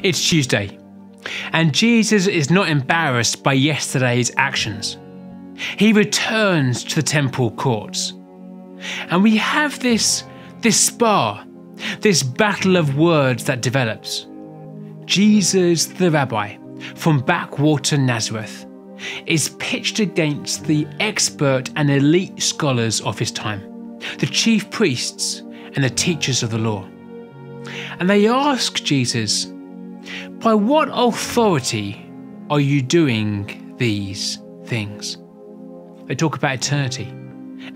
It's Tuesday, and Jesus is not embarrassed by yesterday's actions. He returns to the temple courts. And we have this spar, this battle of words that develops. Jesus the rabbi from backwater Nazareth is pitched against the expert and elite scholars of his time, the chief priests and the teachers of the law. And they ask Jesus, "By what authority are you doing these things?" They talk about eternity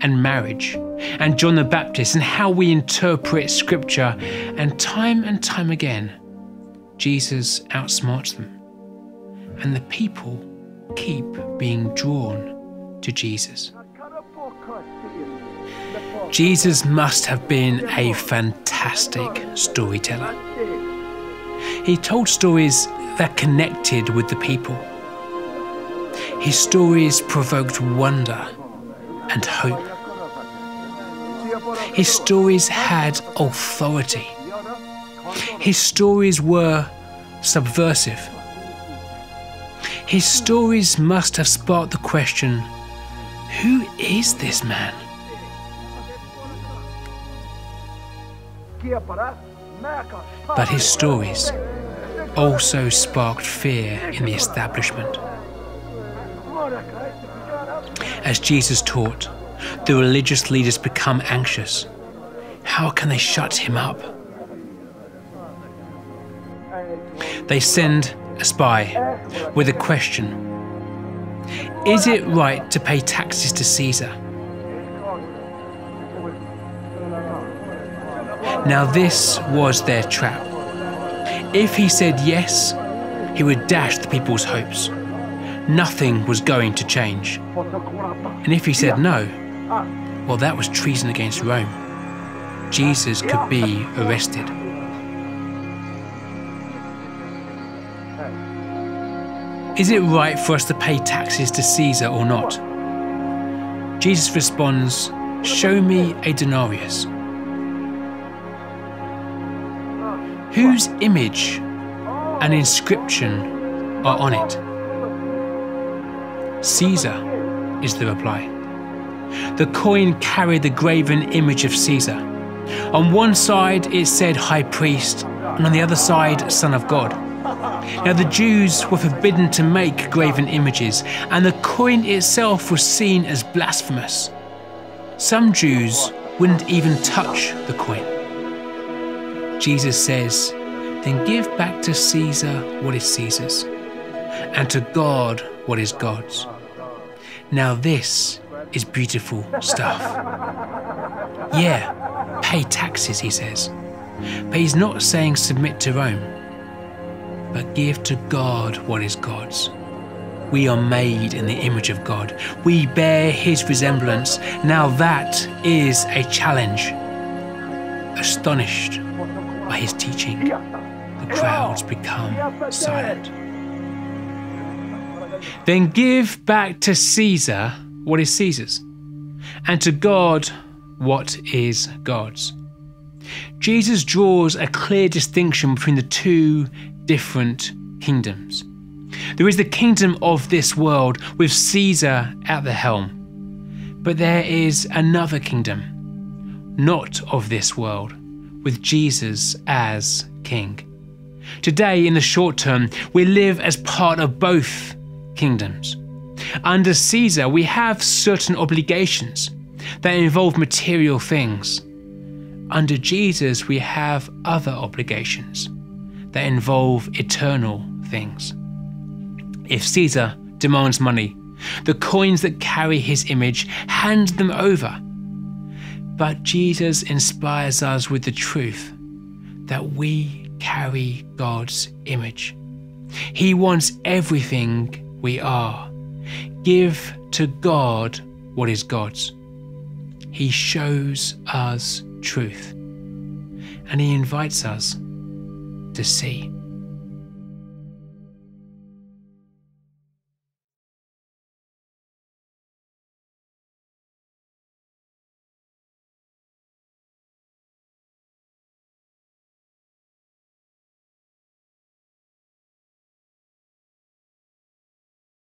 and marriage and John the Baptist and how we interpret scripture, and time again, Jesus outsmarts them. And the people keep being drawn to Jesus. Jesus must have been a fantastic storyteller. He told stories that connected with the people. His stories provoked wonder and hope. His stories had authority. His stories were subversive. His stories must have sparked the question, who is this man? But his stories also sparked fear in the establishment. As Jesus taught, the religious leaders become anxious. How can they shut him up? They send a spy with a question. Is it right to pay taxes to Caesar? Now this was their trap. If he said yes, he would dash the people's hopes. Nothing was going to change. And if he said no, well, that was treason against Rome. Jesus could be arrested. Is it right for us to pay taxes to Caesar or not? Jesus responds, "Show me a denarius." Whose image and inscription are on it? Caesar is the reply. The coin carried the graven image of Caesar. On one side it said high priest, and on the other side Son of God. Now the Jews were forbidden to make graven images, and the coin itself was seen as blasphemous. Some Jews wouldn't even touch the coin. Jesus says, "Then give back to Caesar what is Caesar's, and to God what is God's." Now this is beautiful stuff. Yeah, pay taxes, he says. But he's not saying submit to Rome, but give to God what is God's. We are made in the image of God. We bear his resemblance. Now that is a challenge. Astonished by his teaching, the crowds become silent. Then give back to Caesar what is Caesar's, and to God what is God's. Jesus draws a clear distinction between the two different kingdoms. There is the kingdom of this world with Caesar at the helm, but there is another kingdom, not of this world, with Jesus as king. Today, in the short term, we live as part of both kingdoms. Under Caesar, we have certain obligations that involve material things. Under Jesus, we have other obligations that involve eternal things. If Caesar demands money, the coins that carry his image hand them over. But Jesus inspires us with the truth that we carry God's image. He wants everything we are. Give to God what is God's. He shows us truth, and he invites us to see.